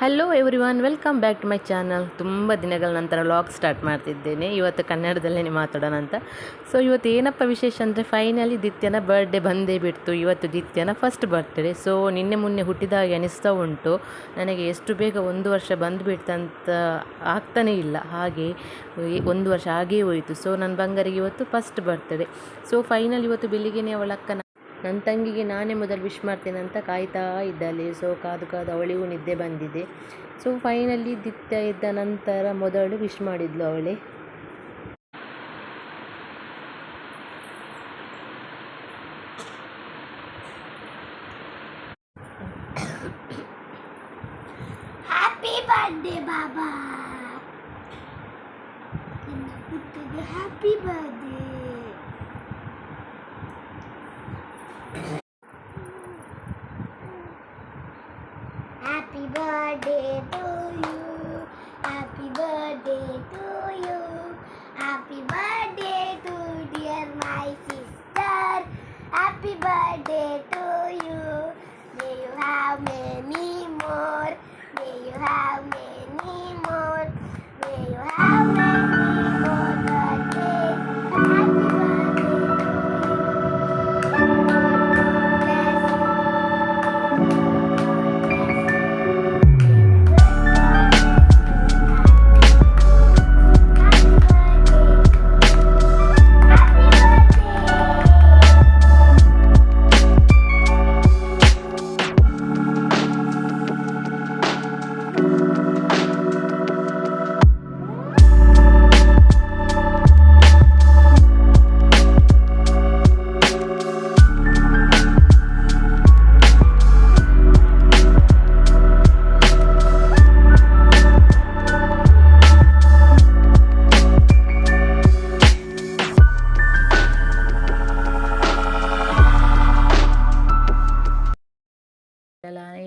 Hello everyone, welcome back to my channel. ತುಂಬ ದಿನಗಳ ನಂತರ ವ್ಲಾಗ್ ಸ್ಟಾರ್ಟ್ ಮಾಡ್ತಿದ್ದೇನೆ. ಇವತ್ತು ಕನ್ನಡದಲ್ಲೇ ಮಾತಾಡೋಣ ಅಂತ. ಸೊ ಇವತ್ತು ಏನಪ್ಪ ವಿಶೇಷ ಅಂದರೆ, ಫೈನಲಿ ದಿತ್ಯನ ಬರ್ಡೇ ಬಂದೇ ಬಿಡ್ತು. ಇವತ್ತು ದಿತ್ಯನ ಫಸ್ಟ್ ಬರ್ತ್ಡೇ. ಸೊ ನಿನ್ನೆ ಮೊನ್ನೆ ಹುಟ್ಟಿದ ಹಾಗೆ ಅನಿಸ್ತಾ ಉಂಟು ನನಗೆ. ಎಷ್ಟು ಬೇಗ 1 ವರ್ಷ ಬಂದುಬಿಡ್ತಂತ ಆಗ್ತಾನೇ ಇಲ್ಲ. ಹಾಗೆ 1 ವರ್ಷ ಆಗೇ ಹೋಯಿತು. ಸೊ ನನ್ನ ಬಂಗಾರಿಗೆ ಇವತ್ತು ಫಸ್ಟ್ ಬರ್ತ್ಡೇ. ಸೊ ಫೈನಲ್ ಇವತ್ತು ಬೆಳಿಗ್ಗೆನೇ ಅವಳ ಅಕ್ಕ ನನ್ನ ತಂಗಿಗೆ ನಾನೇ ಮೊದಲು ವಿಶ್ ಮಾಡ್ತೇನೆ ಅಂತ ಕಾಯ್ತಾ ಇದ್ದಾಳೆ. ಸೊ ಕಾದು ಅವಳಿಗೂ ನಿದ್ದೆ ಬಂದಿದೆ. ಸೊ ಫೈನಲಿ ದಿತ್ಯ ಇದ್ದ ನಂತರ ಮೊದಲು ವಿಶ್ ಮಾಡಿದ್ಲು ಅವಳೇ. Happy birthday Baba, happy birthday. Happy birthday to you. Happy birthday to you. Happy birthday to dear my sister. Happy birthday to you. May you have many more. May you have many more. May you have many more birthdays. Happy birthday to you.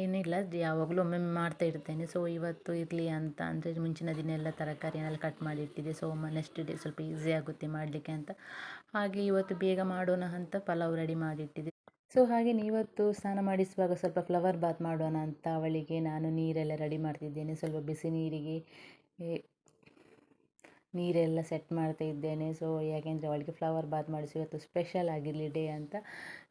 ಏನಿಲ್ಲ, ಯಾವಾಗಲೂ ಒಮ್ಮೊಮ್ಮೆ ಮಾಡ್ತಾ ಇರ್ತೇನೆ. So ಇವತ್ತು ಇರಲಿ ಅಂತ ಅಂದರೆ ಮುಂಚಿನ ದಿನ ಎಲ್ಲ ತರಕಾರಿಯನ್ನೆಲ್ಲ ಕಟ್ ಮಾಡಿ ಇಟ್ಟಿದ್ದೆ. ಸೊ ನೆಕ್ಸ್ಟ್ ಡೇ ಸ್ವಲ್ಪ ಈಸಿ ಆಗುತ್ತೆ ಮಾಡಲಿಕ್ಕೆ ಅಂತ ಹಾಗೆ ಇವತ್ತು ಬೇಗ ಮಾಡೋಣ ಅಂತ ಪಲಾವ್ ರೆಡಿ ಮಾಡಿಟ್ಟಿದ್ದೆ. ಸೊ ಹಾಗೆ ಇವತ್ತು ಸ್ನಾನ ಮಾಡಿಸುವಾಗ ಸ್ವಲ್ಪ ಫ್ಲವರ್ ಬಾತ್ ಮಾಡೋಣ ಅಂತ ಅವಳಿಗೆ ನಾನು ನೀರೆಲ್ಲ ರೆಡಿ ಮಾಡ್ತಿದ್ದೇನೆ. ಸ್ವಲ್ಪ ಬಿಸಿ ನೀರಿಗೆ ನೀರೆಲ್ಲ ಸೆಟ್ ಮಾಡ್ತಾ ಇದ್ದೇನೆ. ಸೊ ಯಾಕೆಂದರೆ ಅವಳಿಗೆ ಫ್ಲವರ್ ಬಾತ್ ಮಾಡಿಸಿ ಇವತ್ತು ಸ್ಪೆಷಲ್ ಆಗಿರಲಿ ಡೇ ಅಂತ.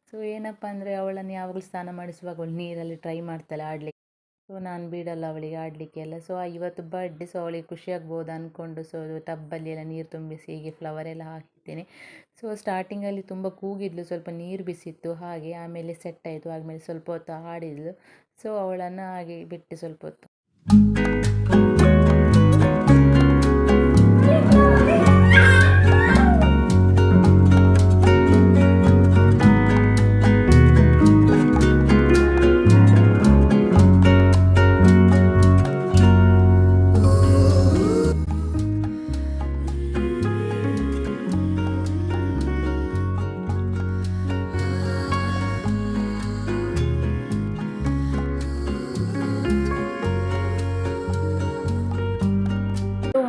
ಸೊ ಏನಪ್ಪ ಅಂದರೆ, ಅವಳನ್ನು ಯಾವಾಗಲೂ ಸ್ನಾನ ಮಾಡಿಸುವಾಗ ಅವಳು ನೀರಲ್ಲಿ ಟ್ರೈ ಮಾಡ್ತಾಳೆ ಆಡಲಿಕ್ಕೆ. ಸೊ ನಾನು ಬಿಡಲ್ಲ ಅವಳಿಗೆ ಆಡಲಿಕ್ಕೆ ಎಲ್ಲ. ಸೊ ಇವತ್ತು ಬರ್ಡೇ, ಸೊ ಅವಳಿಗೆ ಖುಷಿಯಾಗ್ಬೋದು ಅಂದ್ಕೊಂಡು ಸೊ ಟಬ್ಬಲ್ಲಿ ಎಲ್ಲ ನೀರು ತುಂಬಿಸಿ ಹೀಗೆ ಫ್ಲವರ್ ಎಲ್ಲ ಹಾಕಿದ್ದೇನೆ. ಸೊ ಸ್ಟಾರ್ಟಿಂಗಲ್ಲಿ ತುಂಬ ಕೂಗಿದ್ಲು, ಸ್ವಲ್ಪ ನೀರು ಬಿಸಿತ್ತು. ಹಾಗೆ ಆಮೇಲೆ ಸೆಟ್ ಆಯಿತು. ಆದಮೇಲೆ ಸ್ವಲ್ಪ ಹೊತ್ತು ಆಡಿದ್ಲು. ಸೊ ಅವಳನ್ನು ಹಾಗೆ ಬಿಟ್ಟು ಸ್ವಲ್ಪ ಹೊತ್ತು.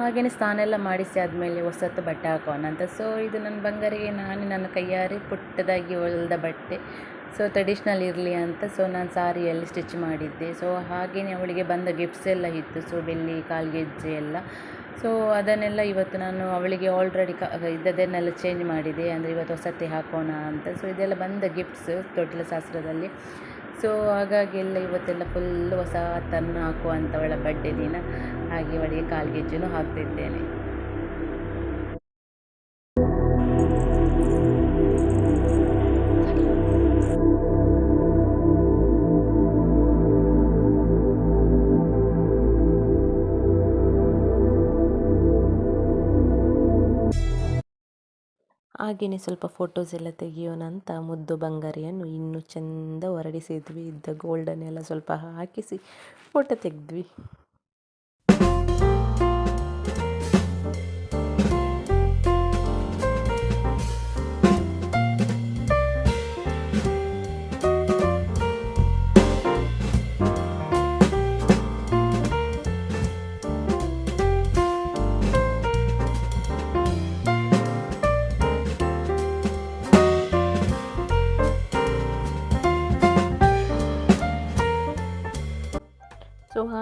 ಹಾಗೆಯೇ ಸ್ನಾನ ಎಲ್ಲ ಮಾಡಿಸಿ ಆದಮೇಲೆ ಹೊಸತ್ತು ಬಟ್ಟೆ ಹಾಕೋಣ ಅಂತ. ಸೊ ಇದು ನನ್ನ ಬಂಗಾರಿಗೆ ನಾನೇ ನನ್ನ ಕೈಯಾರೆ ಪುಟ್ಟದಾಗಿ ಹೊಲಿದ ಬಟ್ಟೆ. ಸೊ ಟ್ರೆಡಿಷ್ನಲ್ ಇರಲಿ ಅಂತ ಸೊ ನಾನು ಸಾರಿಯಲ್ಲಿ ಸ್ಟಿಚ್ ಮಾಡಿದ್ದೆ. ಸೊ ಹಾಗೆಯೇ ಅವಳಿಗೆ ಬಂದ ಗಿಫ್ಟ್ಸ್ ಎಲ್ಲ ಇತ್ತು. ಸೊ ಬೆಳ್ಳಿ ಕಾಲ್ಗೆಜ್ಜೆ ಎಲ್ಲ. ಸೊ ಅದನ್ನೆಲ್ಲ ಇವತ್ತು ನಾನು ಅವಳಿಗೆ ಆಲ್ರೆಡಿ ಇದ್ದದನ್ನೆಲ್ಲ ಚೇಂಜ್ ಮಾಡಿದೆ. ಅಂದರೆ ಇವತ್ತು ಹೊಸತ್ತೆ ಹಾಕೋಣ ಅಂತ. ಸೊ ಇದೆಲ್ಲ ಬಂದ ಗಿಫ್ಟ್ಸ್ ತೊಟ್ಟಿಲ ಶಾಸ್ತ್ರದಲ್ಲಿ. ಸೊ ಹಾಗಾಗಿ ಎಲ್ಲ ಇವತ್ತೆಲ್ಲ ಫುಲ್ ಹೊಸ ತನ್ನು ಹಾಕುವಂಥ ಅವಳ ಬರ್ಡೇ ದಿನ. ಹಾಗೆ ಅವಳಿಗೆ ಕಾಲ್ಗೆಜ್ಜೆನೂ ಹಾಕ್ತಿದ್ದೇನೆ. ಹಾಗೆಯೇ ಸ್ವಲ್ಪ ಫೋಟೋಸ್ ಎಲ್ಲ ತೆಗಿಯೋಣ ಅಂತ ಮುದ್ದು ಬಂಗಾರಿಯನ್ನು ಇನ್ನೂ ಚೆಂದ ಹೊರಡಿಸಿದ್ವಿ. ಇದ್ದ ಗೋಲ್ಡನ್ನೆಲ್ಲ ಸ್ವಲ್ಪ ಹಾಕಿಸಿ ಫೋಟೋ ತೆಗೆದ್ವಿ.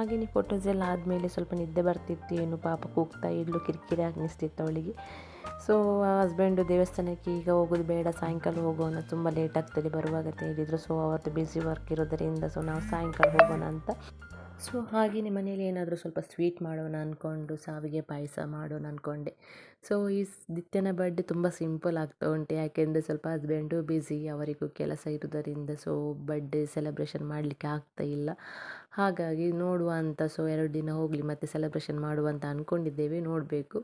ಹಾಗೆಯೇ ಫೋಟೋಸ್ ಎಲ್ಲ ಆದಮೇಲೆ ಸ್ವಲ್ಪ ನಿದ್ದೆ ಬರ್ತಿತ್ತು, ಏನು ಪಾಪ ಕೂಗ್ತಾ ಇಡ್ಲು, ಕಿರಿಕಿರಿ ಅನ್ನಿಸ್ತಿತ್ತು ಅವಳಿಗೆ. ಸೊ ಹಸ್ಬೆಂಡು ದೇವಸ್ಥಾನಕ್ಕೆ ಈಗ ಹೋಗೋದು ಬೇಡ, ಸಾಯಂಕಾಲ ಹೋಗೋಣ, ತುಂಬ ಲೇಟ್ ಆಗ್ತದೆ ಬರುವಾಗ ಅಂತ ಹೇಳಿದರು. ಸೊ ಅವತ್ತು ಬ್ಯುಸಿ ವರ್ಕ್ ಇರೋದರಿಂದ ಸೊ ನಾವು ಸಾಯಂಕಾಲ ಹೋಗೋಣ ಅಂತ. ಸೊ ಹಾಗೆಯೇ ಮನೇಲಿ ಏನಾದರೂ ಸ್ವಲ್ಪ ಸ್ವೀಟ್ ಮಾಡೋಣ ಅಂದ್ಕೊಂಡು ಸಾವಿಗೆ ಪಾಯಸ ಮಾಡೋಣ ಅಂದ್ಕೊಂಡೆ. ಸೊ ಈ ದಿತ್ಯನ ಬರ್ಡೇ ತುಂಬ ಸಿಂಪಲ್ ಆಗ್ತಾ ಉಂಟು, ಯಾಕೆಂದರೆ ಸ್ವಲ್ಪ ಹಸ್ಬೆಂಡು ಬ್ಯುಸಿ, ಅವರಿಗೂ ಕೆಲಸ ಇರೋದರಿಂದ ಸೊ ಬರ್ಡೇ ಸೆಲೆಬ್ರೇಷನ್ ಮಾಡಲಿಕ್ಕೆ ಆಗ್ತಾ ಇಲ್ಲ. ಹಾಗಾಗಿ ನೋಡುವ ಅಂತ, ಸೊ 2 ದಿನ ಹೋಗಲಿ ಮತ್ತೆ ಸೆಲೆಬ್ರೇಷನ್ ಮಾಡುವ ಅಂತ ಅಂದ್ಕೊಂಡಿದ್ದೇವೆ, ನೋಡಬೇಕು.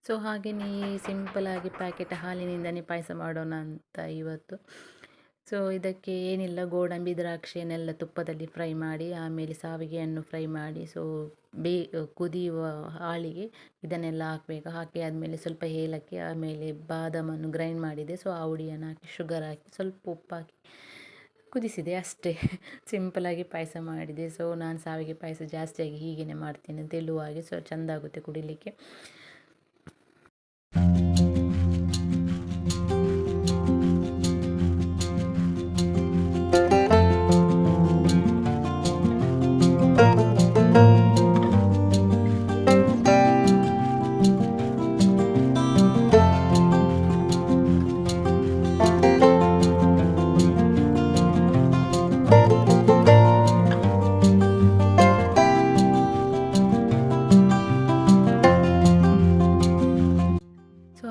ಸೊ ಹಾಗೆಯೇ ಸಿಂಪಲಾಗಿ ಪ್ಯಾಕೆಟ್ ಹಾಲಿನಿಂದನೇ ಪಾಯಸ ಮಾಡೋಣ ಅಂತ ಇವತ್ತು. ಸೊ ಇದಕ್ಕೆ ಏನಿಲ್ಲ, ಗೋಡಂಬಿ ದ್ರಾಕ್ಷಿಯನ್ನೆಲ್ಲ ತುಪ್ಪದಲ್ಲಿ ಫ್ರೈ ಮಾಡಿ, ಆಮೇಲೆ ಸಾವಿಗೆಯನ್ನು ಫ್ರೈ ಮಾಡಿ, ಸೊ ಕುದಿಯುವ ಹಾಲಿಗೆ ಇದನ್ನೆಲ್ಲ ಹಾಕಬೇಕು. ಹಾಕಿ ಆದಮೇಲೆ ಸ್ವಲ್ಪ ಏಲಕ್ಕಿ, ಆಮೇಲೆ ಬಾದಾಮನ್ನು ಗ್ರೈಂಡ್ ಮಾಡಿದೆ, ಸೊ ಆ ಹುಡಿಯನ್ನು ಹಾಕಿ ಶುಗರ್ ಹಾಕಿ ಸ್ವಲ್ಪ ಉಪ್ಪು ಹಾಕಿ ಕುದಿಸಿದೆ, ಅಷ್ಟೇ. ಸಿಂಪಲಾಗಿ ಪಾಯಸ ಮಾಡಿದೆ. ಸೊ ನಾನು ಸಾವಿಗೆ ಪಾಯಸ ಜಾಸ್ತಿಯಾಗಿ ಹೀಗೇ ಮಾಡ್ತೀನಿ, ತೆಳುವಾಗಿ, ಸೊ ಚೆಂದ ಆಗುತ್ತೆ ಕುಡಿಲಿಕ್ಕೆ.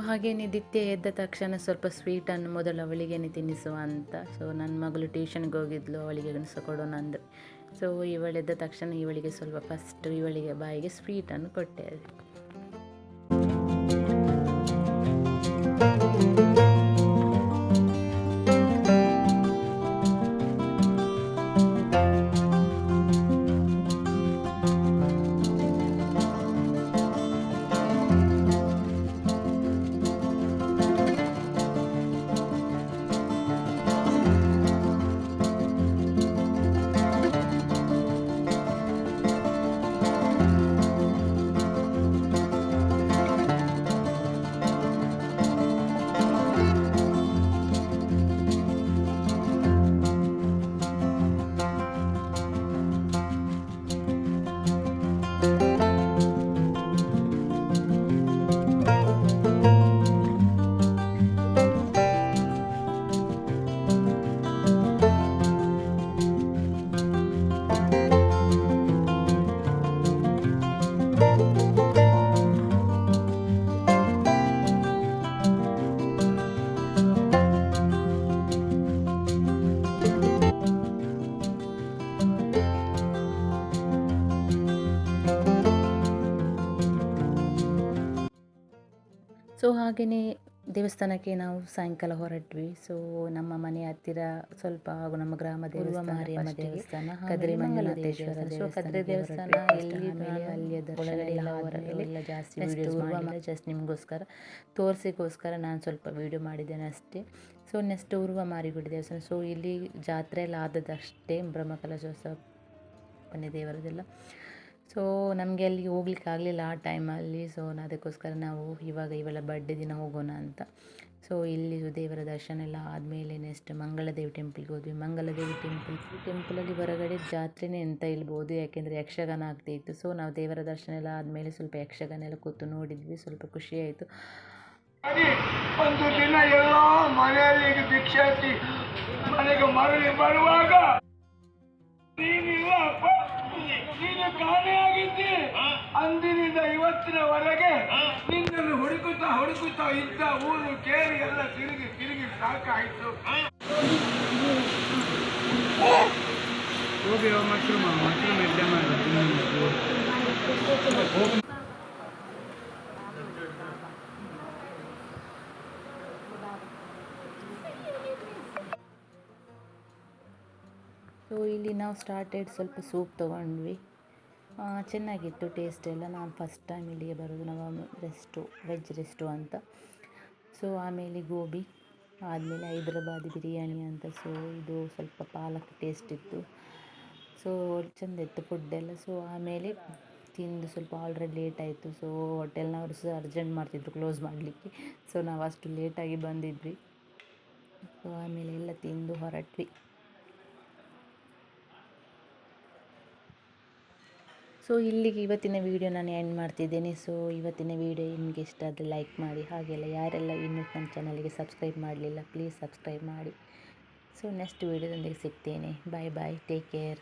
ಹಾಗೆಯೇ ದಿತ್ಯ ಎದ್ದ ತಕ್ಷಣ ಸ್ವಲ್ಪ ಸ್ವೀಟನ್ನು ಮೊದಲು ಅವಳಿಗೇನೆ ತಿನ್ನಿಸುವ ಅಂತ. ಸೊ ನನ್ನ ಮಗಳು ಟ್ಯೂಷನ್ಗೆ ಹೋಗಿದ್ಲು, ಅವಳಿಗೆ ಸಹ ಕೊಡೋಣ ಅಂದರೆ. ಸೊ ಇವಳೆದ್ದ ತಕ್ಷಣ ಇವಳಿಗೆ ಸ್ವಲ್ಪ ಫಸ್ಟ್ ಇವಳಿಗೆ ಬಾಯಿಗೆ ಸ್ವೀಟನ್ನು ಕೊಟ್ಟೆ. ಸೊ ಹಾಗೆಯೇ ದೇವಸ್ಥಾನಕ್ಕೆ ನಾವು ಸಾಯಂಕಾಲ ಹೊರಟ್ವಿ. ಸೊ ನಮ್ಮ ಮನೆ ಹತ್ತಿರ ಸ್ವಲ್ಪ ಹಾಗೂ ನಮ್ಮ ಗ್ರಾಮ ಮಾರಿಯಮ್ಮ ದೇವಸ್ಥಾನ, ಕದ್ರಿ ಮಂಜುನಾಥೇಶ್ವರ. ಸೊ ಕದ್ರಿ ದೇವಸ್ಥಾನ ಎಲ್ಲಿ ಮೇಲೆ ಅಲ್ಲಿಯ ದರ್ಶನ ಜಾಸ್ತಿ ಜಸ್ಟ್ ನಿಮಗೋಸ್ಕರ ತೋರಿಸಿಗೋಸ್ಕರ ನಾನು ಸ್ವಲ್ಪ ವೀಡಿಯೋ ಮಾಡಿದ್ದೇನೆ ಅಷ್ಟೇ. ಸೊ ನೆಕ್ಸ್ಟ್ ಉರ್ವ ಮಾರಿಗುಡಿ ದೇವಸ್ಥಾನ. ಸೊ ಇಲ್ಲಿ ಜಾತ್ರೆ ಎಲ್ಲ ಆದದಷ್ಟೇ, ಬ್ರಹ್ಮಕಲಶೋತ್ಸವ ದೇವರದೆಲ್ಲ. ಸೊ ನಮಗೆ ಅಲ್ಲಿಗೆ ಹೋಗ್ಲಿಕ್ಕೆ ಆಗಲಿಲ್ಲ ಆ ಟೈಮಲ್ಲಿ. ಸೊ ಅದಕ್ಕೋಸ್ಕರ ನಾವು ಇವಾಗ ಇವಳ ಬರ್ಡೇ ದಿನ ಹೋಗೋಣ ಅಂತ. ಸೊ ಇಲ್ಲಿ ದೇವರ ದರ್ಶನ ಎಲ್ಲ ಆದಮೇಲೆ ನೆಕ್ಸ್ಟ್ ಮಂಗಳದೇವಿ ಟೆಂಪಲ್ಗೆ ಹೋದ್ವಿ. ಮಂಗಳದೇವಿ ಟೆಂಪಲಲ್ಲಿ ಹೊರಗಡೆ ಜಾತ್ರೆನೇ ಅಂತ ಹೇಳ್ಬೋದು, ಯಾಕೆಂದರೆ ಯಕ್ಷಗಾನ ಆಗ್ತಾಯಿತ್ತು. ಸೊ ನಾವು ದೇವರ ದರ್ಶನ ಎಲ್ಲ ಆದಮೇಲೆ ಸ್ವಲ್ಪ ಯಕ್ಷಗಾನ ಎಲ್ಲ ಕೂತು ನೋಡಿದ್ವಿ, ಸ್ವಲ್ಪ ಖುಷಿಯಾಯಿತು. ಒಂದು ದಿನ ಎಲ್ಲ ಮನೆಯಲ್ಲಿ ಭಿಕ್ಷಾತಿ ಮನೆಗೆ ಮರಳಿ ಬರುವಾಗ ನೀನು ಕಾಣೆಯಾಗಿದ್ದೆ. ಅಂದಿನಿಂದ ಇವತ್ತಿನವರೆಗೆ ನಿನ್ನನ್ನು ಹುಡುಕುತ್ತಾ ಇದ್ದ ಊರು ಕೇರಿ ಎಲ್ಲ ತಿರುಗಿ ಸಾಕಾಯಿತು. ಹೋಗಿ ಮಶ್ರೂಮ್ ಎಡ್ಡೆ ಸೊ ಇಲ್ಲಿ ನಾವು ಸ್ಟಾರ್ಟೆಡ್ ಸ್ವಲ್ಪ ಸೂಪ್ ತೊಗೊಂಡ್ವಿ, ಚೆನ್ನಾಗಿತ್ತು ಟೇಸ್ಟ್ ಎಲ್ಲ. ನಾನು ಫಸ್ಟ್ ಟೈಮ್ ಇಲ್ಲಿಗೆ ಬರೋದು, ನಾವು ವೆಜ್ ರೆಸ್ಟು ಅಂತ. ಸೊ ಆಮೇಲೆ ಗೋಬಿ, ಆದಮೇಲೆ ಹೈದ್ರಾಬಾದಿ ಬಿರಿಯಾನಿ ಅಂತ. ಸೊ ಇದು ಸ್ವಲ್ಪ ಪಾಲಕ್ ಟೇಸ್ಟ್ ಇತ್ತು, ಸೊ ಚೆಂದ ಇತ್ತು ಫುಡ್ಡೆಲ್ಲ. ಸೊ ಆಮೇಲೆ ತಿಂದು ಸ್ವಲ್ಪ ಆಲ್ರೆಡಿ ಲೇಟ್ ಆಯಿತು. ಸೊ ಹೋಟೆಲ್ನವರು ಸಹ ಅರ್ಜೆಂಟ್ ಮಾಡ್ತಿದ್ರು ಕ್ಲೋಸ್ ಮಾಡಲಿಕ್ಕೆ. ಸೊ ನಾವು ಅಷ್ಟು ಲೇಟಾಗಿ ಬಂದಿದ್ವಿ. ಸೊ ಆಮೇಲೆ ಎಲ್ಲ ತಿಂದು ಹೊರಟ್ವಿ. ಸೊ ಇಲ್ಲಿಗೆ ಇವತ್ತಿನ ವೀಡಿಯೋ ನಾನು ಎಂಡ್ ಮಾಡ್ತಿದ್ದೇನೆ. ಸೊ ಇವತ್ತಿನ ವೀಡಿಯೋ ನಿಮಗೆ ಇಷ್ಟ ಆದರೆ ಲೈಕ್ ಮಾಡಿ, ಹಾಗೆಲ್ಲ ಯಾರೆಲ್ಲ ಇನ್ನೂ ನನ್ನ ಚಾನಲ್ಗೆ ಸಬ್ಸ್ಕ್ರೈಬ್ ಮಾಡಲಿಲ್ಲ ಪ್ಲೀಸ್ ಸಬ್ಸ್ಕ್ರೈಬ್ ಮಾಡಿ. ಸೊ ನೆಕ್ಸ್ಟ್ ವೀಡಿಯೋದೊಂದಿಗೆ ಸಿಗ್ತೇನೆ. Bye bye, take care.